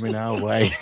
In our way.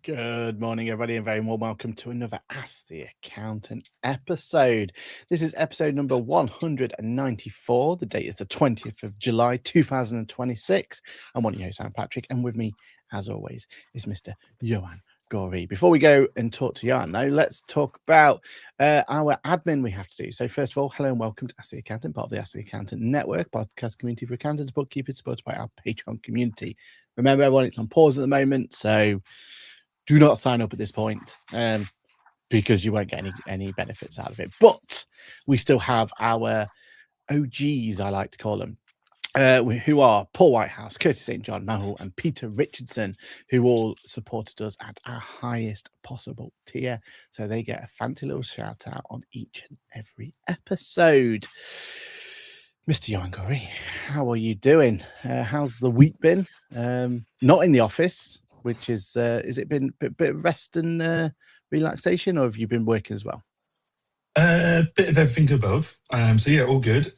Good morning, everybody, and very warm welcome to another Ask the Accountant episode. This is episode number 194. The date is the 20th of July, 2026. I'm one of your hosts, Sam Patrick, and with me, as always, is Mr. Johan Gorey. Before we go and talk to Johan, though, let's talk about our admin we have to do. So, first of all, hello and welcome to Ask the Accountant, part of the Ask the Accountant Network, podcast community for accountants, bookkeepers, supported by our Patreon community. Remember, everyone, it's on pause at the moment, so do not sign up at this point because you won't get any benefits out of it. But we still have our OGs, I like to call them, who are Paul Whitehouse, Curtis St. John, Mahul, and Peter Richardson, who all supported us at our highest possible tier. So they get a fancy little shout out on each and every episode. Mr. Johan Gorey, how are you doing? How's the week been? Not in the office, which is it been a bit of rest and relaxation, or have you been working as well? Bit of everything above. So yeah, all good.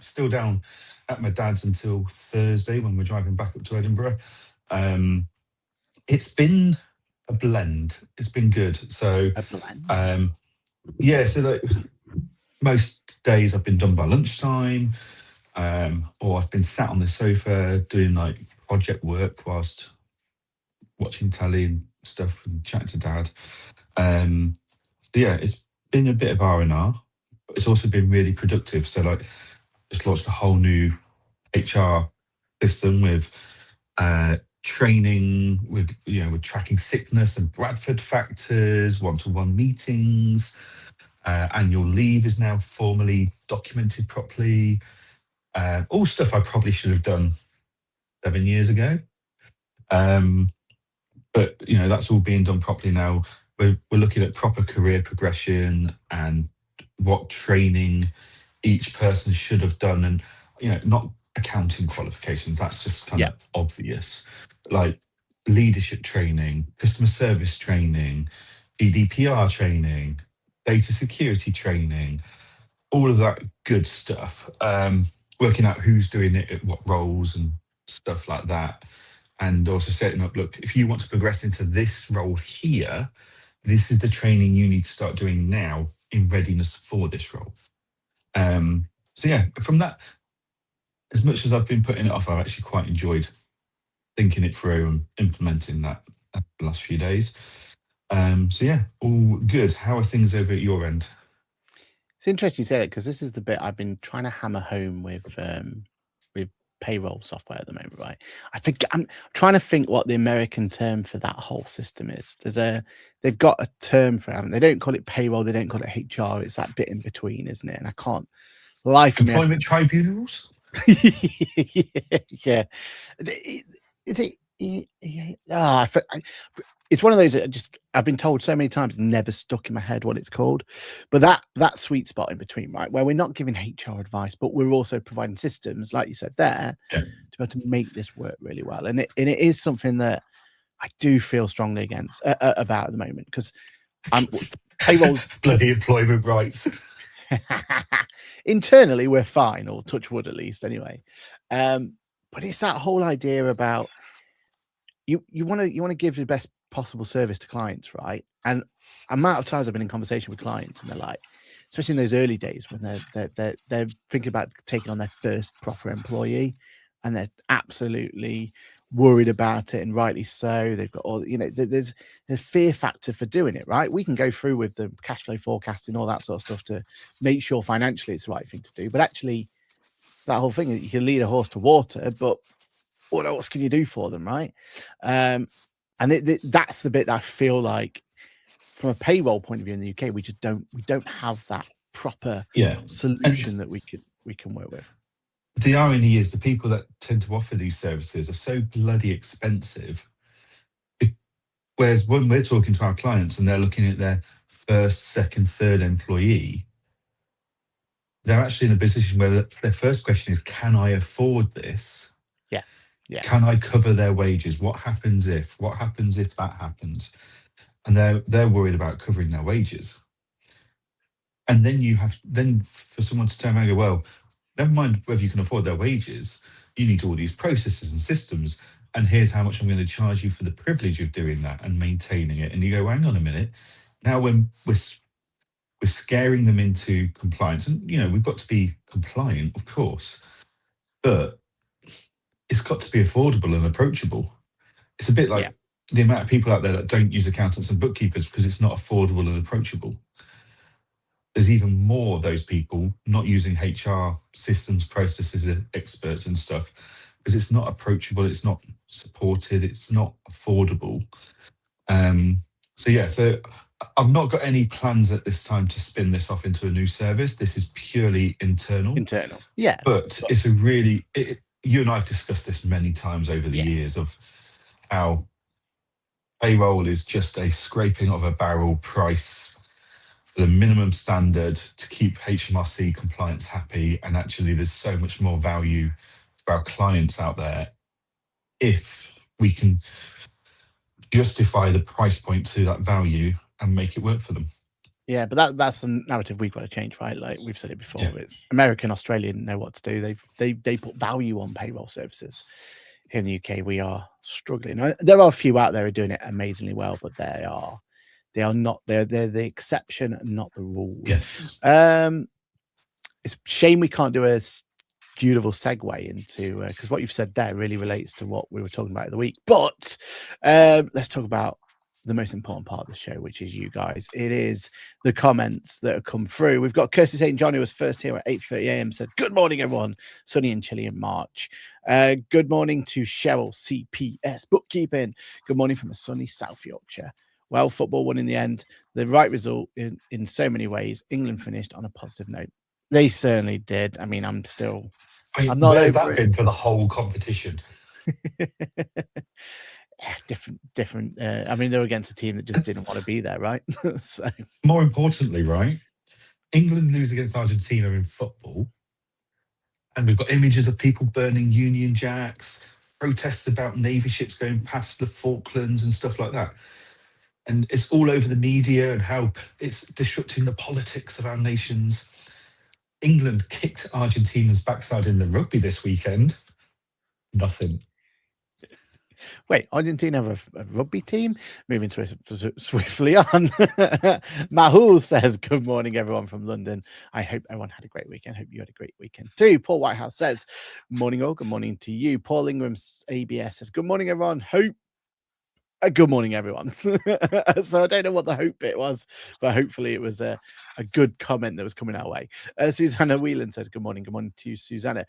Still down at my dad's until Thursday when we're driving back up to Edinburgh. It's been a blend. It's been good. So A blend. yeah, so like most days I've been done by lunchtime, or I've been sat on the sofa doing like project work whilst watching telly and stuff and chatting to dad. So yeah, it's been a bit of R&R, but it's also been really productive. So like just launched a whole new HR system with training, with tracking sickness and Bradford factors, one-to-one meetings. Annual leave is now formally documented properly. All stuff I probably should have done 7 years ago. But that's all being done properly now. We're looking at proper career progression and what training each person should have done, and not accounting qualifications. That's just kind of obvious. Like leadership training, customer service training, GDPR training, data security training, all of that good stuff. Working out who's doing it at what roles and stuff like that. And also setting up, look, if you want to progress into this role here, this is the training you need to start doing now in readiness for this role. So yeah, from that, as much as I've been putting it off, I've actually quite enjoyed thinking it through and implementing that the last few days. So yeah, all good. How are things over at your end? It's interesting you say that because this is the bit I've been trying to hammer home with payroll software at the moment, right? I'm trying to think what the American term for that whole system is. They've got a term for it. They don't call it payroll, they don't call it HR. It's that bit in between, isn't it? And I can't lie for employment tribunals. Yeah. It's one of those that I've been told so many times, never stuck in my head what it's called. But that sweet spot in between, right, where we're not giving HR advice, but we're also providing systems, like you said there, to be able to make this work really well. And it is something that I do feel strongly against about at the moment, because payroll's bloody employment rights. Internally we're fine, or touch wood at least anyway. But it's that whole idea about you want to give the best possible service to clients, right? And amount of times I've been in conversation with clients and they're like, especially in those early days when they're thinking about taking on their first proper employee, and they're absolutely worried about it, and rightly so. They've got all, there's a fear factor for doing it, right? We can go through with the cash flow forecasting, all that sort of stuff to make sure financially it's the right thing to do. But actually, that whole thing, you can lead a horse to water, but what else can you do for them, right? And that's the bit that I feel like, from a payroll point of view in the UK, we don't have that proper solution that we can work with. the irony is the people that tend to offer these services are so bloody expensive. Whereas when we're talking to our clients and they're looking at their first, second, third employee, they're actually in a position where their first question is, can I afford this? Yeah. Yeah. Can I cover their wages? What happens if that happens? And they're worried about covering their wages. And then for someone to turn around and go, well, never mind whether you can afford their wages, you need all these processes and systems. And here's how much I'm going to charge you for the privilege of doing that and maintaining it. And you go, hang on a minute. Now when we're scaring them into compliance, and we've got to be compliant, of course, but it's got to be affordable and approachable. It's a bit like the amount of people out there that don't use accountants and bookkeepers because it's not affordable and approachable. There's even more of those people not using HR systems, processes, experts and stuff because it's not approachable, it's not supported, it's not affordable. So I've not got any plans at this time to spin this off into a new service. This is purely internal. Yeah. But it's you and I have discussed this many times over the years of how payroll is just a scraping of a barrel price for the minimum standard to keep HMRC compliance happy. And actually, there's so much more value for our clients out there if we can justify the price point to that value and make it work for them. Yeah, but that's the narrative we've got to change, right? Like we've said it before, it's American, Australian know what to do. They put value on payroll services. Here in the UK, we are struggling. There are a few out there who are doing it amazingly well, but they are not. They're the exception, not the rule. Yes. It's a shame we can't do a beautiful segue into because what you've said there really relates to what we were talking about the week. But let's talk about the most important part of the show, which is you guys. It is the comments that have come through. We've got Kirsty St. John, who was first here at 8:30 a.m. said, good morning, everyone. Sunny and chilly in March. Good morning to Cheryl CPS Bookkeeping. Good morning from a sunny South Yorkshire. Well, football won in the end. The right result in so many ways. England finished on a positive note. They certainly did. I mean, I'm not where's over that been for the whole competition? different. I mean, they were against a team that just didn't want to be there, right? So more importantly, right, England lose against Argentina in football, and we've got images of people burning Union Jacks, protests about Navy ships going past the Falklands and stuff like that. And it's all over the media and how it's disrupting the politics of our nations. England kicked Argentina's backside in the rugby this weekend. Nothing. Wait, Argentina have a rugby team? Moving swiftly on. Mahul says, good morning, everyone from London. I hope everyone had a great weekend. Hope you had a great weekend too. Paul Whitehouse says, morning all. Good morning to you. Paul Ingram's ABS says, good morning, everyone. Good morning, everyone. So I don't know what the hope bit was, but hopefully it was a good comment that was coming our way. Susanna Whelan says, good morning. Good morning to you, Susanna.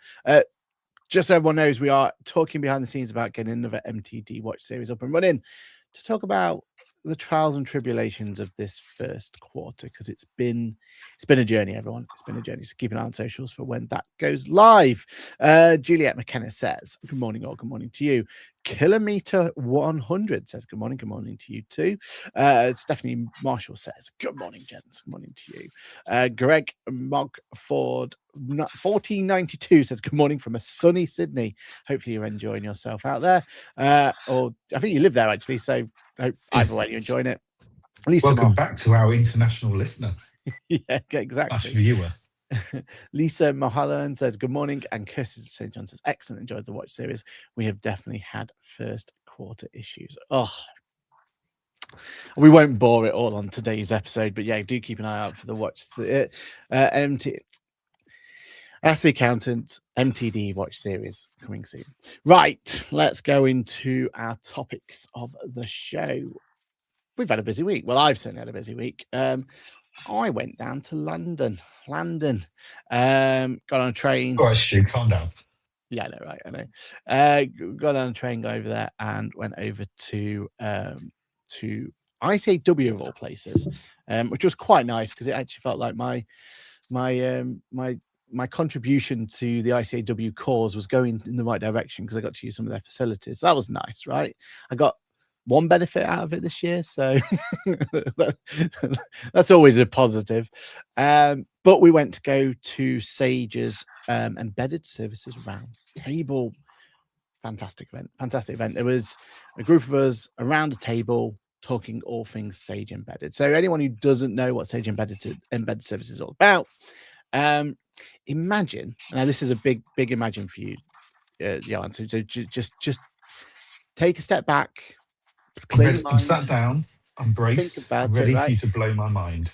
Just so everyone knows, we are talking behind the scenes about getting another MTD Watch series up and running to talk about the trials and tribulations of this first quarter, because it's been a journey, everyone. It's been a journey. So keep an eye on socials for when that goes live. Juliet McKenna says, good morning, all. Good morning to you. Kilometer 100 says, good morning to you too. Stephanie Marshall says, good morning, gents. Good morning to you. Greg Mogford 1492 says, good morning from a sunny Sydney. Hopefully you're enjoying yourself out there. Or I think you live there actually, so hope either way you're enjoying it. Lisa Welcome back to our international listener. Yeah, exactly. Viewer. Lisa Mohalan says, good morning. And Kirsty St. John says, excellent. Enjoyed the watch series. We have definitely had first quarter issues. Oh, we won't bore it all on today's episode, but yeah, do keep an eye out for the watch. Ask the Accountant MTD Watch series coming soon. Right, let's go into our topics of the show. We've had a busy week. Well, I've certainly had a busy week. I went down to London. Got on a train. All right, Stu, calm down. Yeah, I know, right? I know. Got on a train, got over there, and went over to ICAW of all places, which was quite nice because it actually felt like my my contribution to the ICAW cause was going in the right direction because I got to use some of their facilities. That was nice, right? I got one benefit out of it this year, so that's always a positive. But we went to go to Sage's embedded services round table. Fantastic event. There was a group of us around a table talking all things Sage Embedded. So anyone who doesn't know what Sage Embedded Services is all about, imagine, now this is a big imagine for you, Johan. So just take a step back, clear your mind. I'm sat down, I'm braced, I'm ready for you to blow my mind.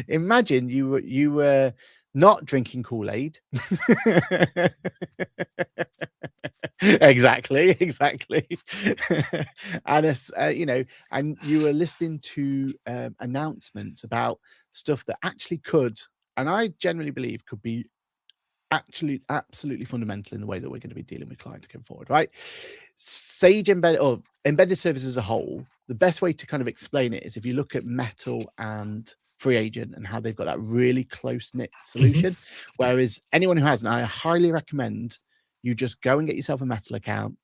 Imagine you were not drinking Kool-Aid. exactly and and you were listening to announcements about stuff that actually could, and I generally believe could be actually absolutely fundamental in the way that we're going to be dealing with clients going forward, right? Sage Embedded, or embedded services as a whole, the best way to kind of explain it is if you look at Metal and Free Agent and how they've got that really close-knit solution. Whereas anyone who hasn't, I highly recommend you just go and get yourself a Metal account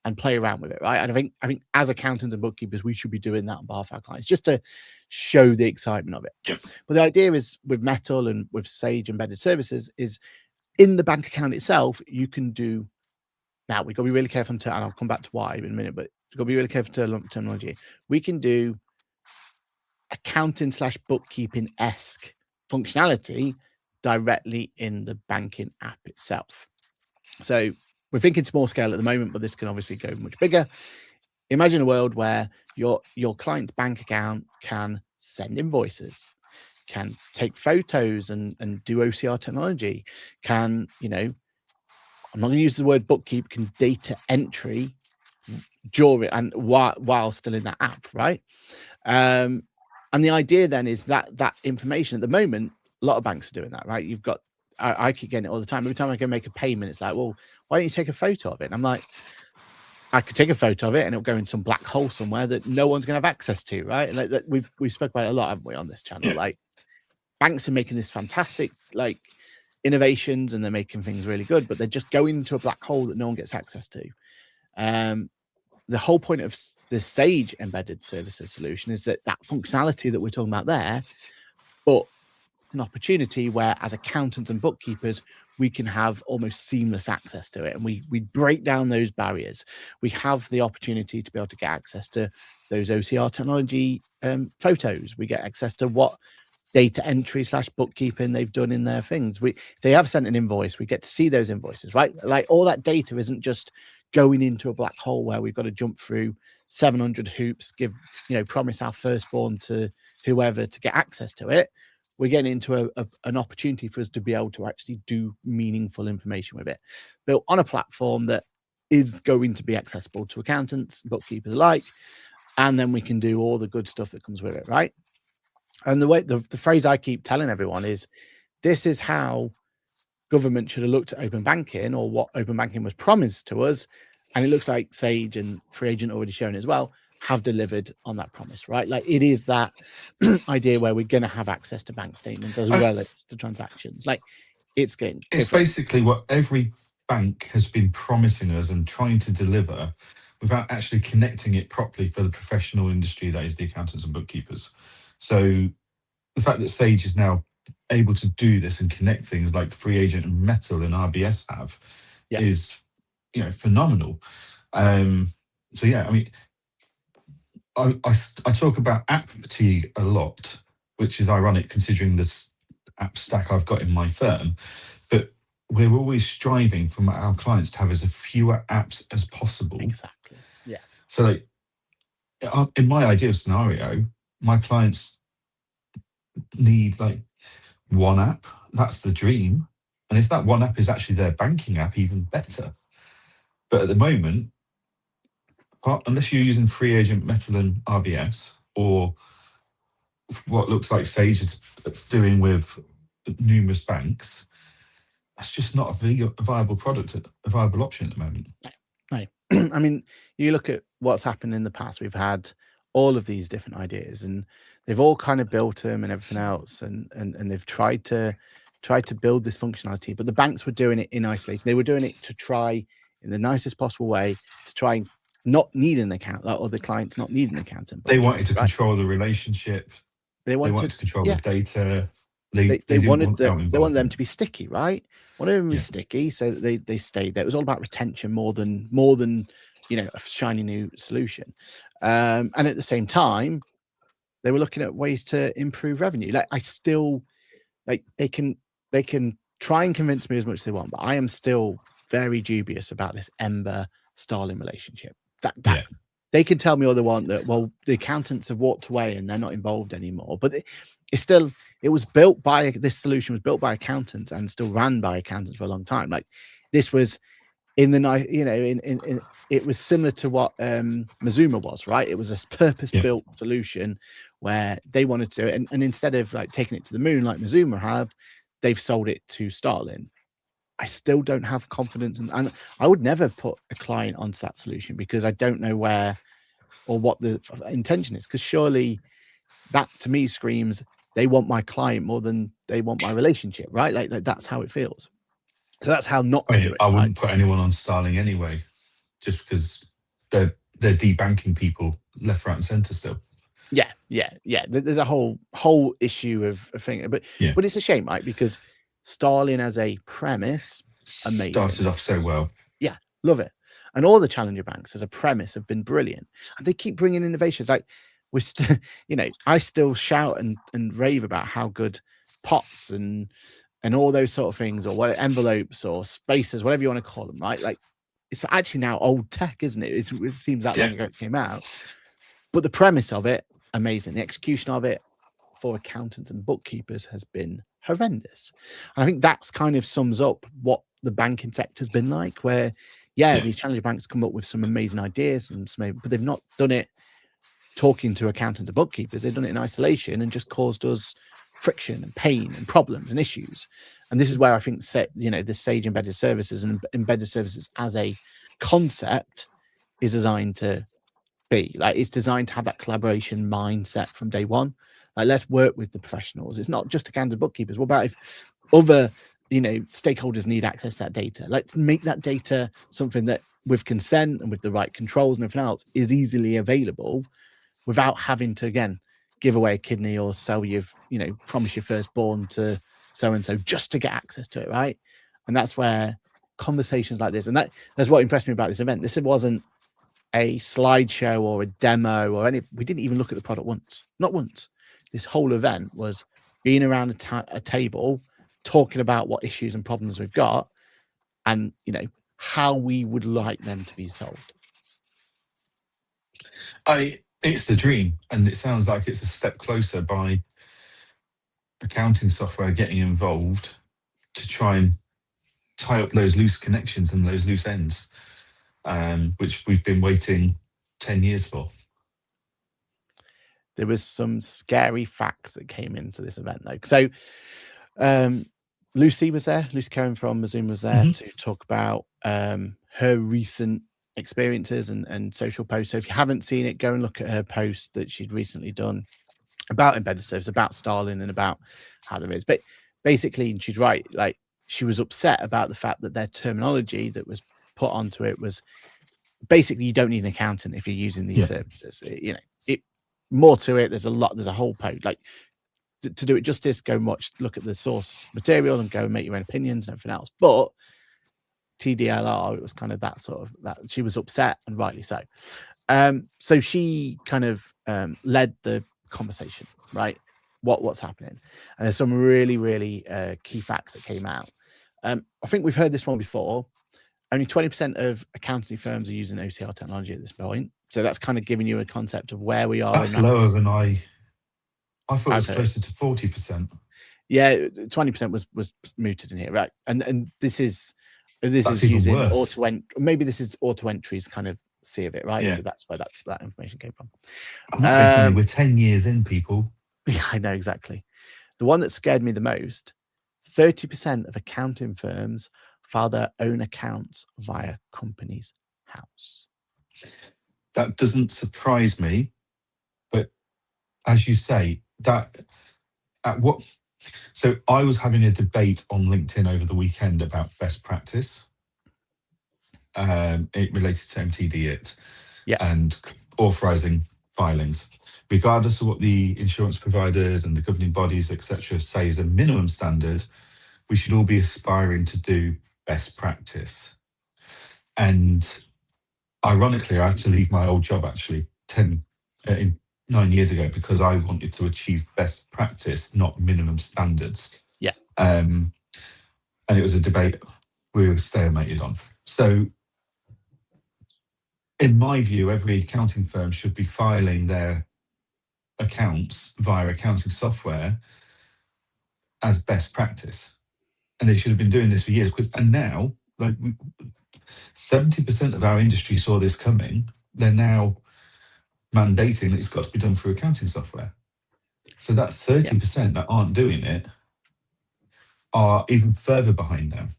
and play around with it, right? And I think as accountants and bookkeepers, we should be doing that on behalf of our clients just to show the excitement of it. Yep. But the idea is with Metal and with Sage Embedded Services is in the bank account itself, you can do. Now, we've got to be really careful, and I'll come back to why in a minute, but we've got to be really careful to terminology. We can do accounting/bookkeeping-esque functionality directly in the banking app itself. So we're thinking small scale at the moment, but this can obviously go much bigger. Imagine a world where your client's bank account can send invoices, can take photos and do OCR technology, can, I'm not going to use the word bookkeep, can data entry during and while still in that app, right? And the idea then is that information at the moment, a lot of banks are doing that, right? You've got, I keep getting it all the time. Every time I go make a payment, it's like, well, why don't you take a photo of it? And I'm like, I could take a photo of it and it'll go in some black hole somewhere that no one's going to have access to, right? And like, we've spoke about it a lot, haven't we, on this channel? Like, banks are making this fantastic innovations and they're making things really good, but they're just going into a black hole that no one gets access to. The whole point of the Sage Embedded Services solution is that functionality that we're talking about there, but an opportunity where as accountants and bookkeepers, we can have almost seamless access to it. And we break down those barriers. We have the opportunity to be able to get access to those OCR technology photos. We get access to what data entry/bookkeeping they've done in their things. They have sent an invoice. We get to see those invoices, right? Like all that data isn't just going into a black hole where we've got to jump through 700 hoops, promise our firstborn to whoever to get access to it. We're getting into an opportunity for us to be able to actually do meaningful information with it, built on a platform that is going to be accessible to accountants, bookkeepers alike, and then we can do all the good stuff that comes with it, right? And the phrase I keep telling everyone is, this is how government should have looked at open banking, or what open banking was promised to us. And it looks like Sage and Free Agent already shown as well have delivered on that promise, right? Like it is that idea where we're going to have access to bank statements as well as the transactions. Like it's basically what every bank has been promising us and trying to deliver without actually connecting it properly for the professional industry that is the accountants and bookkeepers. So the fact that Sage is now able to do this and connect things like Free Agent and Metal and RBS have is, phenomenal. So yeah, I mean, I talk about app fatigue a lot, which is ironic considering this app stack I've got in my firm. But we're always striving for our clients to have as fewer apps as possible. Exactly. Yeah. So like, in my ideal scenario, my clients need like one app. That's the dream. And if that one app is actually their banking app, even better. But at the moment, unless you're using Free Agent, Metal and RBS, or what looks like Sage is doing with numerous banks, that's just not a viable product, a viable option at the moment. Right. I mean, you look at what's happened in the past. We've had all of these different ideas and they've all kind of built them and everything else. And they've tried to tried to build this functionality, but the banks were doing it in isolation. They were doing it to try, in the nicest possible way, to try and not need an account, or the clients not need an accountant. They wanted to control the relationship. They wanted to control the data. They wanted didn't they wanted them involvement. to be sticky, right? Wanted them to be sticky, so that they stayed there. It was all about retention more than a shiny new solution. And at the same time, they were looking at ways to improve revenue. Like I still, like they can try and convince me as much as they want, but I am still very dubious about this Ember Starling relationship. That they can tell me all they want that, well, the accountants have walked away and they're not involved anymore. But it was built by, this solution was built by accountants and still ran by accountants for a long time. Like this was in the night, it was similar to what Mazuma was, right? It was a purpose-built solution where they wanted to, and instead of like taking it to the moon like Mazuma have, they've sold it to Starling. I still don't have confidence, and I would never put a client onto that solution because I don't know where or what the intention is. Because surely that to me screams they want my client more than they want my relationship, right? Like that's how it feels. So that's how not to do it. I wouldn't put anyone on Starling anyway, just because they're debanking people left, right, and centre still. Yeah. There's a whole issue of thing, but it's a shame, right? Because Starling as a premise, amazing. Started off so well. Yeah, love it. And all the challenger banks as a premise have been brilliant, and they keep bringing innovations. Like we're still, I still shout and rave about how good POTS and all those sort of things, or what envelopes or spacers, whatever you want to call them, right? Like it's actually now old tech, isn't it? It seems that long ago it came out, but the premise of it, amazing. The execution of it for accountants and bookkeepers has been horrendous. And I think that's kind of sums up what the banking sector has been like, where these challenger banks come up with some amazing ideas but they've not done it talking to accountants and bookkeepers. They've done it in isolation and just caused us friction and pain and problems and issues. And this is where I think the Sage Embedded Services and embedded services as a concept is designed to be. Like it's designed to have that collaboration mindset from day one. Like let's work with the professionals. It's not just accountant bookkeepers. What about if other stakeholders need access to that data? Let's make that data something that with consent and with the right controls and everything else is easily available without having to again give away a kidney or sell promise your firstborn to so and so just to get access to it, right? And that's where conversations like this, and that's what impressed me about this event. This wasn't a slideshow or a demo or we didn't even look at the product once, not once. This whole event was being around a table talking about what issues and problems we've got and how we would like them to be solved. It's the dream, and it sounds like it's a step closer by accounting software getting involved to try and tie up those loose connections and those loose ends, which we've been waiting 10 years for. There was some scary facts that came into this event, though. So Lucy was there. Lucy Cohen from Mazuma was there to talk about her recent experiences and social posts. So if you haven't seen it, go and look at her post that she'd recently done about embedded service, about Starling, and about how there is. But basically, and she's right, like she was upset about the fact that their terminology that was put onto it was basically you don't need an accountant if you're using these services. More to it. There's a whole post. Like to do it justice, go and look at the source material and go and make your own opinions and everything else. But TDLR, it was kind of that sort of that she was upset, and rightly so. So she kind of led the conversation, right? What's happening? And there's some really, really key facts that came out. I think we've heard this one before. Only 20% of accountancy firms are using OCR technology at this point. So that's kind of giving you a concept of where we are. That's lower than I thought it was closer to 40%. Yeah, 20% was mooted in here, right? And this is That's using worse. auto maybe this is auto entries kind of C of it, right? Yeah. So that's where that information came from. I'm not being funny. We're 10 years in, people. Yeah, I know exactly. The one that scared me the most: 30% of accounting firms file their own accounts via Companies House. That doesn't surprise me, but as you say, that at what So I was having a debate on LinkedIn over the weekend about best practice. It related to MTD it Yeah. and authorizing filings. Regardless of what the insurance providers and the governing bodies, etc., say is a minimum standard, we should all be aspiring to do best practice. And ironically, I had to leave my old job actually 9 years ago because I wanted to achieve best practice, not minimum standards. Yeah. And it was a debate we were stalemated on. So in my view, every accounting firm should be filing their accounts via accounting software as best practice. And they should have been doing this for years. And now, like 70% of our industry saw this coming. They're now mandating that it's got to be done through accounting software. So that 30% that aren't doing it are even further behind now.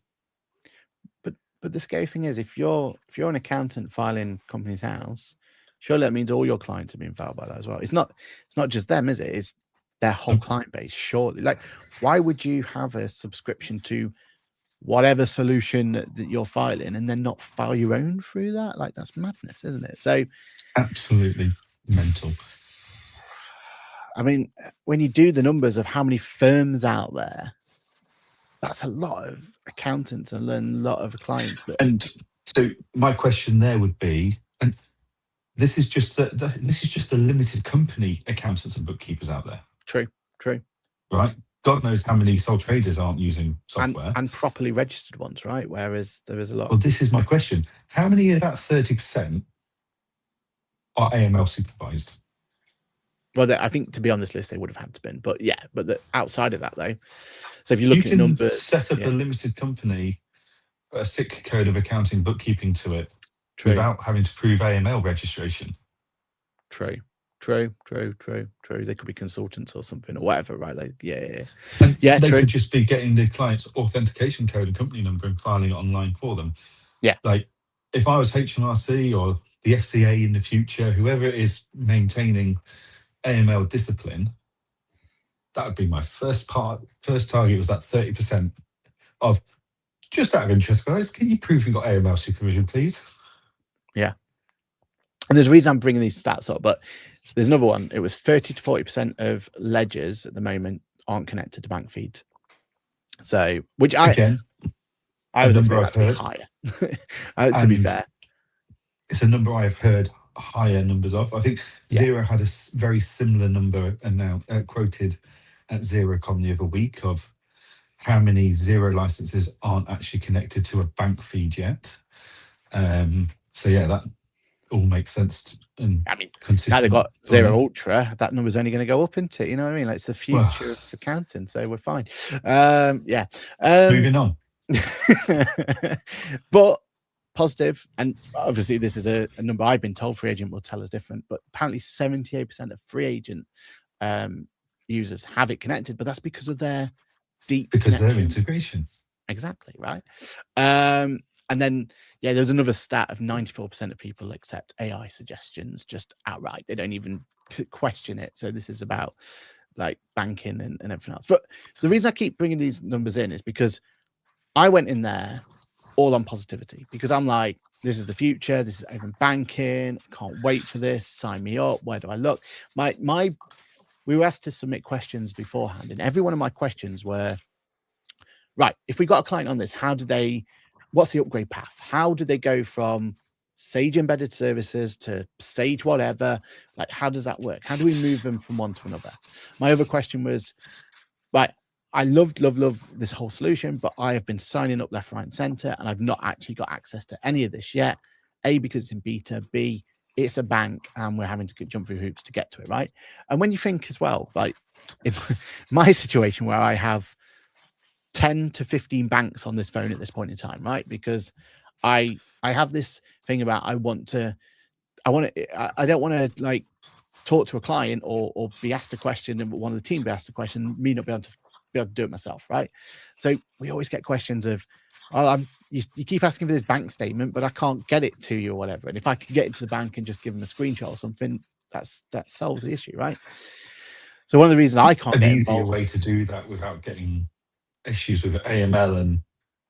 But the scary thing is, if you're an accountant filing Companies House, surely that means all your clients are being filed by that as well. It's not just them, is it? It's their whole client base. Surely, like, why would you have a subscription to whatever solution that you're filing and then not file your own through that? Like, that's madness, isn't it? So absolutely mental. I mean, when you do the numbers of how many firms out there, that's a lot of accountants and a lot of clients. And so my question there would be, and this is just the limited company accountants and bookkeepers out there. True. Right? God knows how many sole traders aren't using software. And properly registered ones, right? Whereas there is a lot. Well, this is my question. How many of that 30% are AML supervised? Well, I think to be on this list, they would have had to been. But yeah, outside of that, though. So if you look at numbers. Set up a limited company, a SIC code of accounting bookkeeping to it without having to prove AML registration. True. They could be consultants or something or whatever, right? They could just be getting the client's authentication code and company number and filing it online for them. Yeah. Like if I was HMRC or the FCA in the future, whoever it is maintaining AML discipline, that would be my first target was that 30% of, just out of interest, guys, can you prove you've got AML supervision, please? Yeah. And there's a reason I'm bringing these stats up, but there's another one. It was 30 to 40% of ledgers at the moment aren't connected to bank feeds. So, which I was expecting higher. To be fair, it's a number I've heard higher numbers of. I think Xero had a very similar number and now quoted at Xerocon the other week of how many Xero licenses aren't actually connected to a bank feed yet. So yeah, that all makes sense. And I mean, now they've got Xero Ultra, that number's only going to go up into it. You know what I mean? Like, it's the future of accounting, so we're fine. Moving on. But positive, and obviously this is a number I've been told Free Agent will tell us different, but apparently 78% of Free Agent users have it connected, but that's because of their their integration. Exactly, right? And then, there's another stat of 94% of people accept AI suggestions just outright. They don't even question it. So this is about like banking and everything else. But the reason I keep bringing these numbers in is because I went in there all on positivity, because I'm like, this is the future. This is open banking. Can't wait for this. Sign me up. Where do I look? We were asked to submit questions beforehand, and every one of my questions were, right, if we got a client on this, what's the upgrade path? How do they go from Sage Embedded Services to Sage whatever? Like, how does that work? How do we move them from one to another? My other question was, right, I love this whole solution, but I have been signing up left, right, and center, and I've not actually got access to any of this yet. A, because it's in beta. B, it's a bank, and we're having to jump through hoops to get to it, right? And when you think as well, like in my situation where I have 10 to 15 banks on this phone at this point in time, right? Because I have this thing about I don't want to like talk to a client or be asked a question and one of the team be asked a question, me not be able to do it myself, right? So we always get questions of, you keep asking for this bank statement, but I can't get it to you or whatever. And if I could get into the bank and just give them a screenshot or something, that solves the issue, right? So one of the reasons I can't An get easier involved, way to do that without getting issues with AML and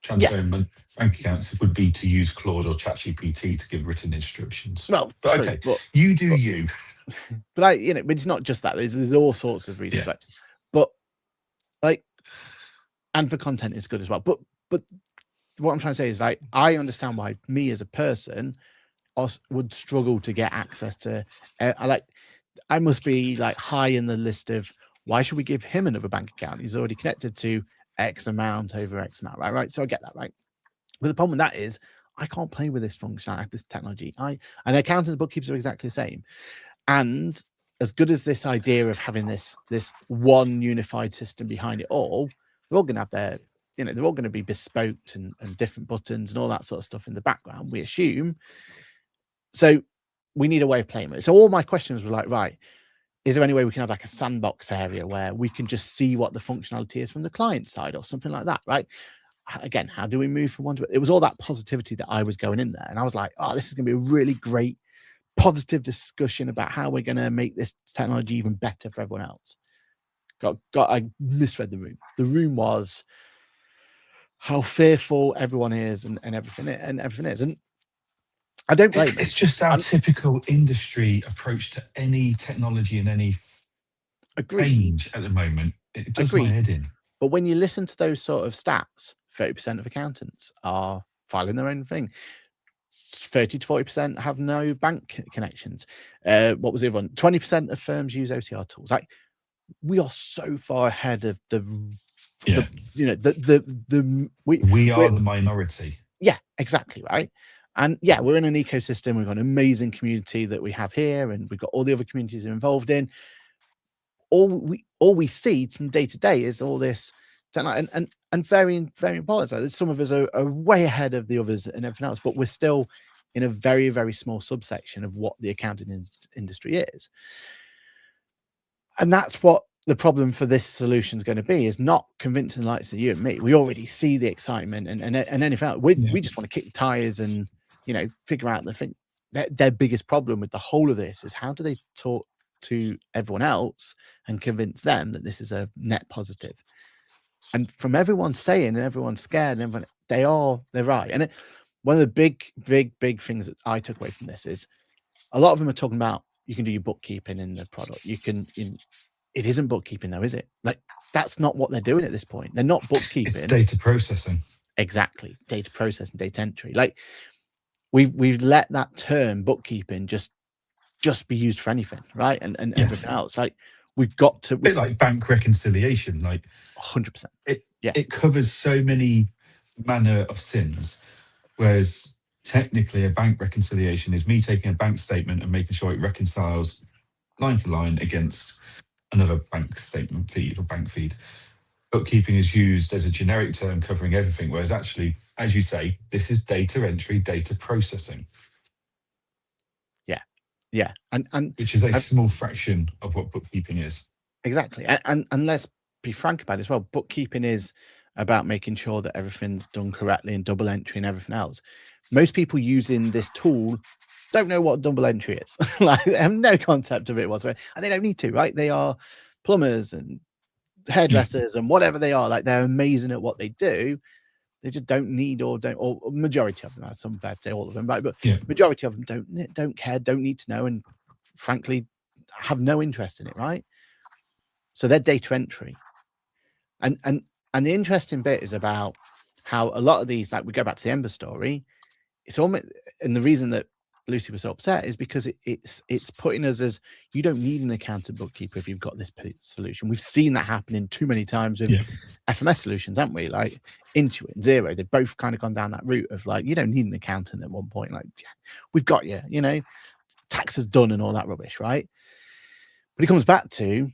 transferring bank accounts would be to use Claude or ChatGPT to give written instructions. well, But true, okay, you do but, you. but but it's not just that. There's all sorts of reasons, Yeah. right? But like, and for content is good as well. But what I'm trying to say is, like, I understand why me as a person would struggle to get access to. I must be like high in the list of why should we give him another bank account? He's already connected to X amount over X amount, right? Right. So I get that, right? But the problem with that is I can't play with this function, this technology. And accountants and bookkeepers are exactly the same. And as good as this idea of having this one unified system behind it all, they're all going to have their, they're all going to be bespoke and different buttons and all that sort of stuff in the background, we assume. So we need a way of playing with it. So all my questions were like, right, is there any way we can have like a sandbox area where we can just see what the functionality is from the client side or something like that, right? Again, how do we move from one to it? It was all that positivity that I was going in there. And I was like, oh, this is going to be a really great, positive discussion about how we're going to make this technology even better for everyone else. I misread the room. The room was how fearful everyone is and everything is. And I don't blame them. It's just our typical industry approach to any technology and any change at the moment. It does my head in. But when you listen to those sort of stats, 30% of accountants are filing their own thing. 30 to 40% have no bank connections. What was the other one? 20% of firms use OCR tools. Like, we are so far ahead of we are the minority. Yeah, exactly, right. And yeah, we're in an ecosystem. We've got an amazing community that we have here, and we've got all the other communities involved in. All we see from day to day is all this, and very, very important. So some of us are way ahead of the others and everything else, but we're still in a very, very small subsection of what the accounting industry is. And that's what the problem for this solution is going to be, is not convincing the likes of you and me. We already see the excitement and anything else. We just want to kick the tires and, figure out the thing. Their biggest problem with the whole of this is how do they talk to everyone else and convince them that this is a net positive. And from everyone saying and everyone's scared and everyone, they're right. And one of the big things that I took away from this is a lot of them are talking about you can do your bookkeeping in the product. It isn't bookkeeping though, is it? Like, that's not what they're doing at this point. They're not bookkeeping. It's data processing. Exactly. Data processing, data entry. Like, we've let that term bookkeeping just be used for anything, right? And everything else. Like, we've got to, a bit like bank reconciliation, like 100%. It covers so many manner of sins, whereas technically a bank reconciliation is me taking a bank statement and making sure it reconciles line for line against another bank statement feed or bank feed. Bookkeeping is used as a generic term covering everything, whereas actually, as you say, this is data entry, data processing. Yeah. And which is a small fraction of what bookkeeping is. Exactly. And let's be frank about it as well. Bookkeeping is about making sure that everything's done correctly and double entry and everything else. Most people using this tool don't know what double entry is. Like, they have no concept of it whatsoever. And they don't need to, right? They are plumbers and hairdressers and whatever they are. Like, they're amazing at what they do. They just don't need or majority of them. Some bad say all of them, right? But majority of them don't care, don't need to know, and frankly have no interest in it, right? So they're data entry. And the interesting bit is about how a lot of these, like, we go back to the Ember story, it's almost, and the reason that Lucy was so upset is because it's putting us as, you don't need an accountant bookkeeper if you've got this solution. We've seen that happening too many times with FMS solutions, haven't we? Like Intuit and Xero, they've both kind of gone down that route of like, you don't need an accountant at one point. Like, we've got you, tax is done and all that rubbish, right? But it comes back to,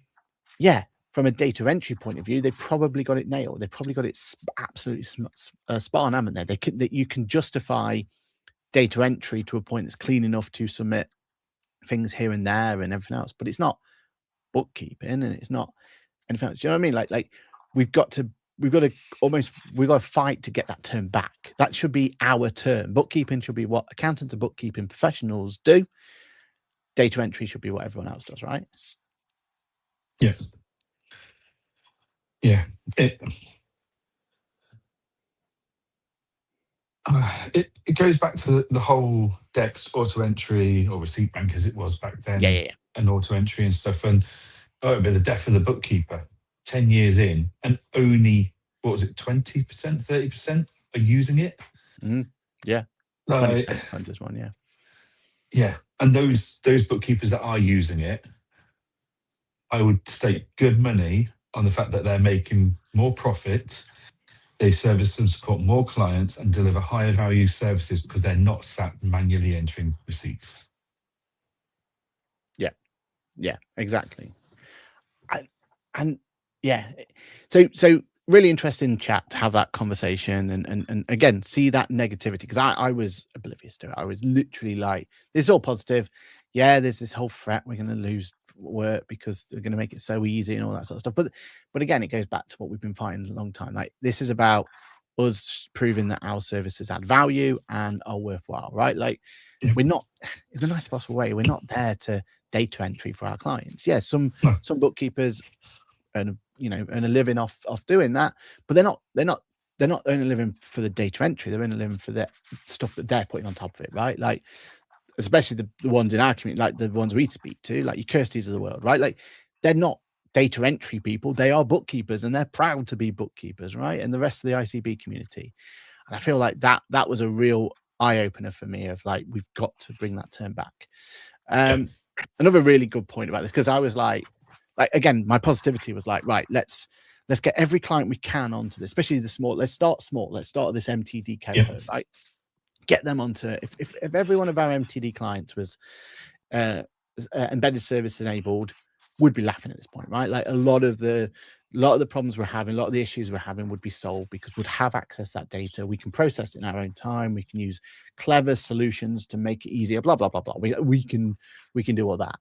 from a data entry point of view, they probably got it nailed. They probably got it absolutely spot on, haven't they? That you can justify data entry to a point that's clean enough to submit things here and there and everything else, but it's not bookkeeping and it's not anything else. Do you know what I mean? Like we've got to fight to get that term back. That should be our term. Bookkeeping should be what accountants and bookkeeping professionals do. Data entry should be what everyone else does, right? Yeah. Yeah. It goes back to the whole DEX auto entry or receipt bank as it was back Yeah, then, yeah, yeah. and auto entry and stuff. And it'd be the death of the bookkeeper 10 years in, and only, what was it, 20%, 30% are using it? Yeah. 20% fund is one, yeah. Yeah. And those bookkeepers that are using it, I would stake good money on the fact that they're making more profit, they service and support more clients and deliver higher value services because they're not sat manually entering receipts. Yeah, exactly. And yeah, so really interesting chat to have that conversation and again see that negativity, because I was oblivious to it. I was literally like, this is all positive. Yeah, there's this whole threat we're going to lose work because they're going to make it so easy and all that sort of stuff. But again, it goes back to what we've been fighting a long time. Like, this is about us proving that our services add value and are worthwhile, right? Like, Yeah. we're not, in the nicest possible way, we're not there to data entry for our clients. Yeah, some No. bookkeepers earn a living off doing that, but they're not earning a living for the data entry. They're earning a living for the stuff that they're putting on top of it, right? Like, especially the ones in our community, like the ones we speak to, like your Kirstys of the world, right? Like, they're not data entry people, they are bookkeepers, and they're proud to be bookkeepers, right? And the rest of the ICB community. And I feel like that was a real eye-opener for me of like, we've got to bring that turn back. Another really good point about this, because I was like again, my positivity was like, right, let's get every client we can onto this, especially the small. Let's start small. Let's start at this MTD cohort, right? Get them onto it. If every one of our MTD clients was embedded service enabled, would be laughing at this point, right? Like, a lot of the problems we're having, a lot of the issues we're having would be solved because we'd have access to that data. We can process it in our own time. We can use clever solutions to make it easier. Blah blah blah blah. We can do all that.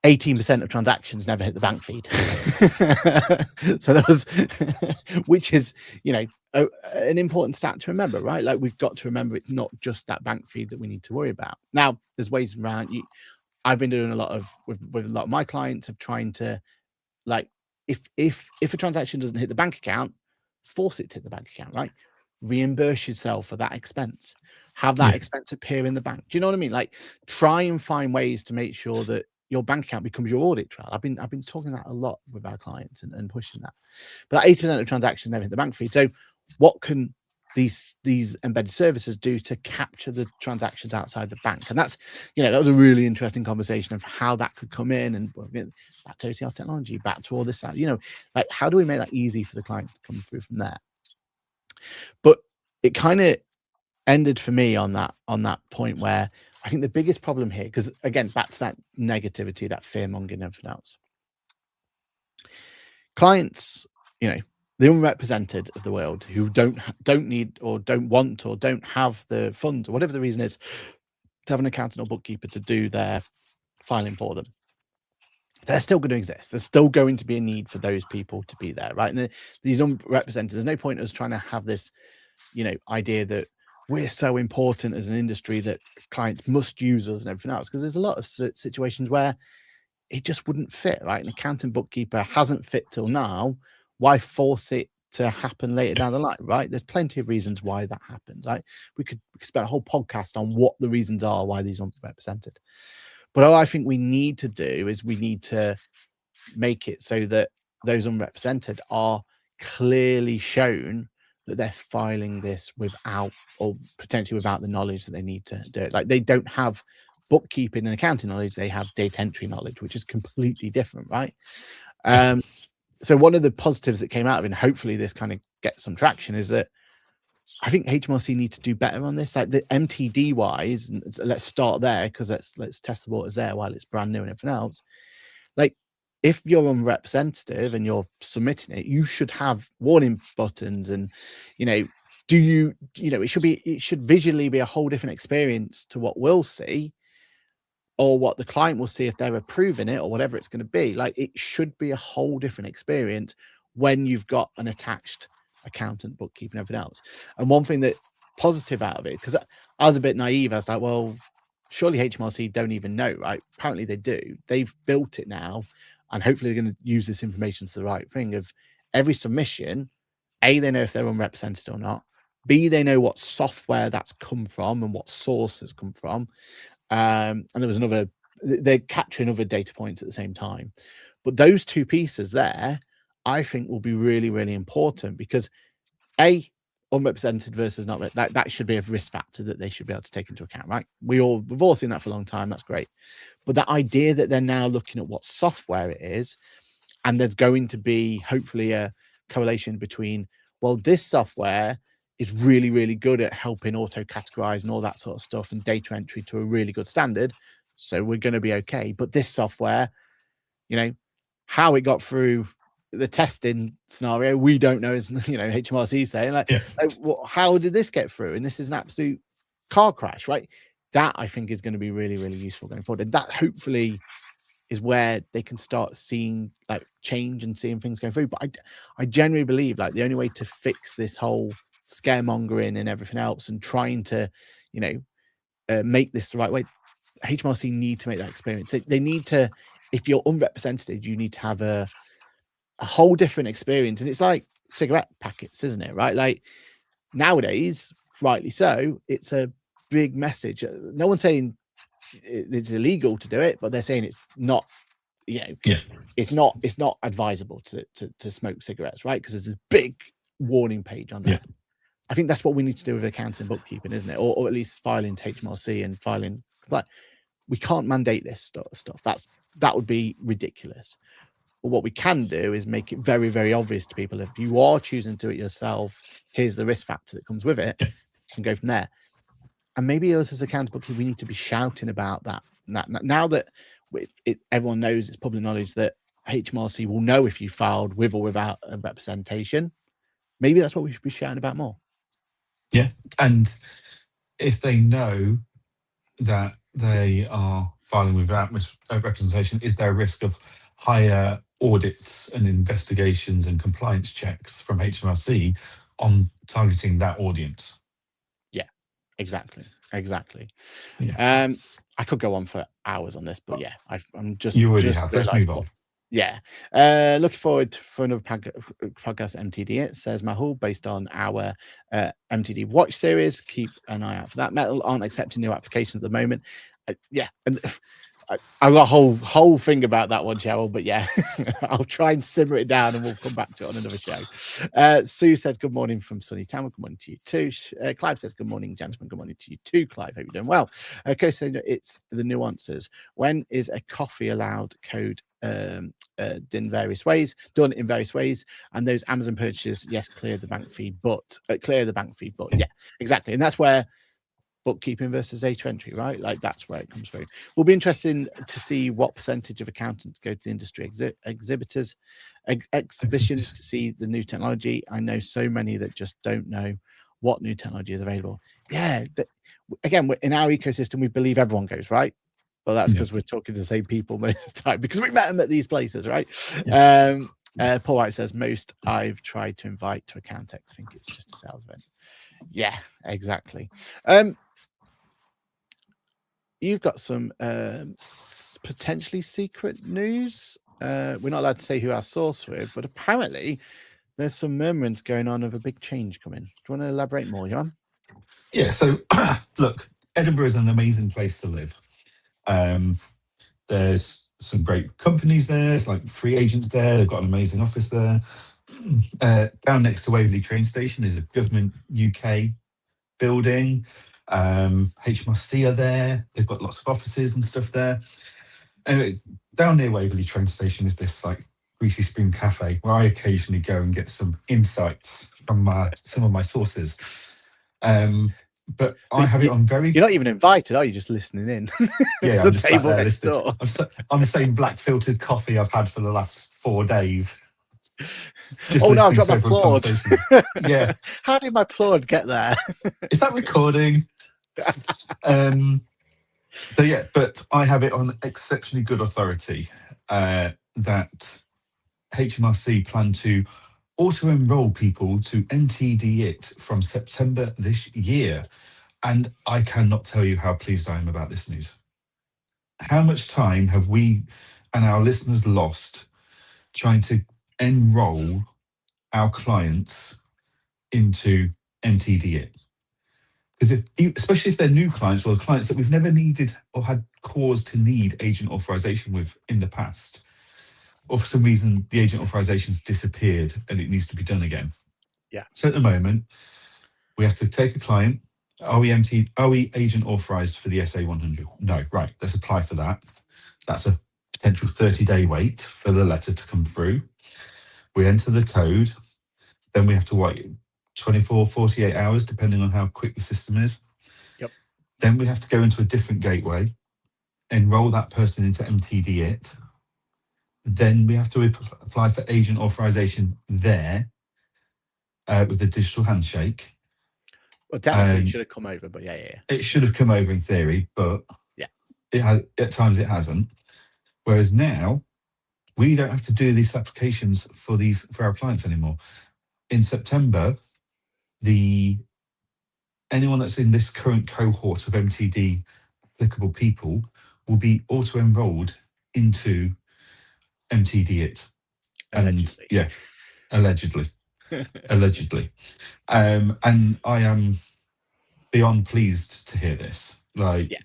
18% of transactions never hit the bank feed. So that was, which is, an important stat to remember, right? Like, we've got to remember it's not just that bank feed that we need to worry about. Now, there's ways around. I've been doing a lot of with a lot of my clients of trying to, like, if a transaction doesn't hit the bank account, force it to hit the bank account, right? Reimburse yourself for that expense. Have that expense appear in the bank. Do you know what I mean? Like, try and find ways to make sure that your bank account becomes your audit trail. I've been talking that a lot with our clients and pushing that. But that 80% of transactions never hit the bank feed. So what can these embedded services do to capture the transactions outside the bank? And that's, that was a really interesting conversation of how that could come in, and back to OCR technology, back to all this, like, how do we make that easy for the clients to come through from there? But it kind of ended for me on that point where I think the biggest problem here, because again, back to that negativity, that fear mongering, and everything else. Clients, the unrepresented of the world, who don't need or don't want or don't have the funds or whatever the reason is to have an accountant or bookkeeper to do their filing for them, they're still going to exist. There's still going to be a need for those people to be there, right? And these unrepresented, there's no point in us trying to have this, idea that we're so important as an industry that clients must use us and everything else, because there's a lot of situations where it just wouldn't fit, right? An accountant bookkeeper hasn't fit till now. Why force it to happen later down the line, right? There's plenty of reasons why that happens, right? We could spend a whole podcast on what the reasons are why these aren't represented. But all I think we need to do is we need to make it so that those unrepresented are clearly shown that they're filing this without, or potentially without, the knowledge that they need to do it. Like, they don't have bookkeeping and accounting knowledge, they have data entry knowledge, which is completely different, right? So one of the positives that came out of it, and hopefully this kind of gets some traction, is that I think HMRC need to do better on this. Like, the MTD wise, and let's start there, because let's test the waters there while it's brand new and everything else. Like, if you're unrepresentative and you're submitting it, you should have warning buttons, and it should visually be a whole different experience to what we'll see, or what the client will see if they're approving it, or whatever it's going to be. Like, it should be a whole different experience when you've got an attached accountant, bookkeeper, and everything else. And one thing that positive out of it, because I was a bit naive, I was like, well, surely HMRC don't even know, right? Apparently they do. They've built it now, and hopefully they're going to use this information to the right thing of every submission. A, they know if they're unrepresented or not. B, they know what software that's come from and what source has come from. And there was another, they're capturing other data points at the same time. But those two pieces there, I think, will be really, really important because A, unrepresented versus not, that should be a risk factor that they should be able to take into account, right? We've all seen that for a long time. That's great. But that idea that they're now looking at what software it is, and there's going to be hopefully a correlation between, well, this software is really, really good at helping auto categorize and all that sort of stuff and data entry to a really good standard. So we're going to be okay. But this software, you know, how it got through the testing scenario, we don't know, as you know, HMRC saying, like, how did this get through? And this is an absolute car crash, right? That I think is going to be really, really useful going forward. And that hopefully is where they can start seeing like change and seeing things going through. But I genuinely believe like the only way to fix this whole scaremongering and everything else and trying to, you know, make this the right way, HMRC need to make that experience. They need to, if you're unrepresented, you need to have a whole different experience. And it's like cigarette packets, isn't it? Right? Like nowadays, rightly so, it's a big message. No one's saying it's illegal to do it, but they're saying it's not, you know, it's not advisable to smoke cigarettes, right? Because there's this big warning page on that. I think that's what we need to do with accounting and bookkeeping, isn't it? Or at least filing to HMRC and filing. But we can't mandate this stuff. That would be ridiculous. But what we can do is make it very, very obvious to people. If you are choosing to do it yourself, here's the risk factor that comes with it, and go from there. And maybe us as accountable people, we need to be shouting about that. Now that everyone knows, it's public knowledge that HMRC will know if you filed with or without a representation. Maybe that's what we should be shouting about more. Yeah, and if they know that they are filing without representation, is there a risk of higher audits and investigations and compliance checks from HMRC on targeting that audience? Yeah, exactly. Yeah. I could go on for hours on this, but yeah, I'm just. You already have. Let's move on. Yeah. Looking forward for another podcast MTD. It says Mahul, based on our MTD watch series. Keep an eye out for that. Metal aren't accepting new applications at the moment. Yeah. And I've got a whole thing about that one, Cheryl, but yeah, I'll try and simmer it down and we'll come back to it on another show. Sue says, good morning from sunny town. Good morning to you too. Clive says, good morning, gentlemen. Good morning to you too, Clive. Hope you're doing well. Okay, so it's the nuances. When is a coffee allowed code done in various ways, and those Amazon purchases, yes, clear the bank fee, but yeah, exactly. And that's where bookkeeping versus data entry, right? Like that's where it comes through. Will be interesting to see what percentage of accountants go to the industry exhibitors, exhibitions to see the new technology. I know so many that just don't know what new technology is available. Yeah, again, in our ecosystem, we believe everyone goes, right? Well, that's because we're talking to the same people most of the time because we met them at these places, right? Paul White says, most I've tried to invite to Accountex think it's just a sales event. Yeah, exactly. You've got some potentially secret news. We're not allowed to say who our source with, but apparently there's some murmurings going on of a big change coming. Do you want to elaborate more, John? Yeah, so look, Edinburgh is an amazing place to live. There's some great companies there, like free agents there. They've got an amazing office there. Down next to Waverley train station is a government UK building. HMRC are there. They've got lots of offices and stuff there. Anyway, down near Waverley train station is this like Greasy Spoon Cafe where I occasionally go and get some insights from some of my sources. But I have it on very... You're not even invited, are you? Just listening in? Yeah, I'm just sat there listening. I'm the same black filtered coffee I've had for the last 4 days. Oh no, I've got my plod. Yeah. How did my plod get there? Is that recording? So yeah, but I have it on exceptionally good authority that HMRC plan to auto-enroll people to NTD it from September this year. And I cannot tell you how pleased I am about this news. How much time have we and our listeners lost trying to enroll our clients into MTD It? Because especially if they're new clients or clients that we've never needed or had cause to need agent authorization with in the past, or for some reason the agent authorization's disappeared and it needs to be done again. Yeah. So at the moment, we have to take a client. Are we agent authorized for the SA100? No. Right. Let's apply for that. That's a potential 30-day wait for the letter to come through. We enter the code. Then we have to wait 24, 48 hours, depending on how quick the system is. Yep. Then we have to go into a different gateway, enroll that person into MTD It. Then we have to apply for agent authorization there with the digital handshake. Well, technically, it should have come over, but yeah. It should have come over in theory, but yeah, at times it hasn't. Whereas now, we don't have to do these applications for our clients anymore. In September, anyone that's in this current cohort of MTD applicable people will be auto-enrolled into MTD It. Allegedly. And yeah, allegedly. Allegedly. And I am beyond pleased to hear this. Like, yeah,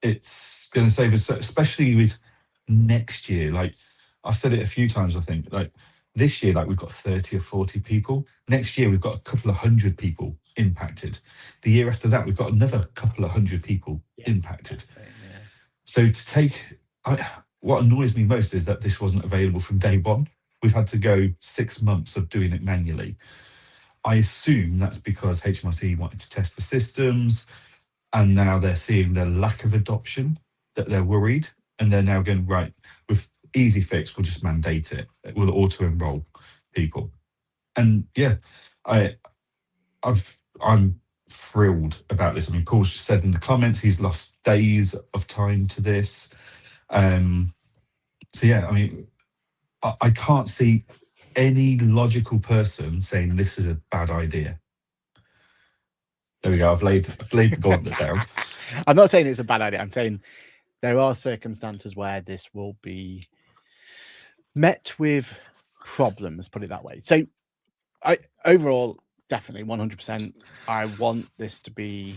it's going to save us, especially with next year. Like, I've said it a few times, I think. Like, this year, like, we've got 30 or 40 people. Next year, we've got a couple of hundred people impacted. The year after that, we've got another couple of hundred people impacted. So what annoys me most is that this wasn't available from day one. We've had to go 6 months of doing it manually. I assume that's because HMRC wanted to test the systems, and now they're seeing the lack of adoption, that they're worried, and they're now going, right, with easy fix, we'll just mandate it. It will auto-enroll people. And yeah, I'm thrilled about this. I mean, Paul's just said in the comments he's lost days of time to this. So yeah, I mean, I can't see any logical person saying this is a bad idea. There we go. I've laid the gauntlet down. I'm not saying it's a bad idea. I'm saying there are circumstances where this will be met with problems, put it that way. So overall, definitely 100%. I want this to be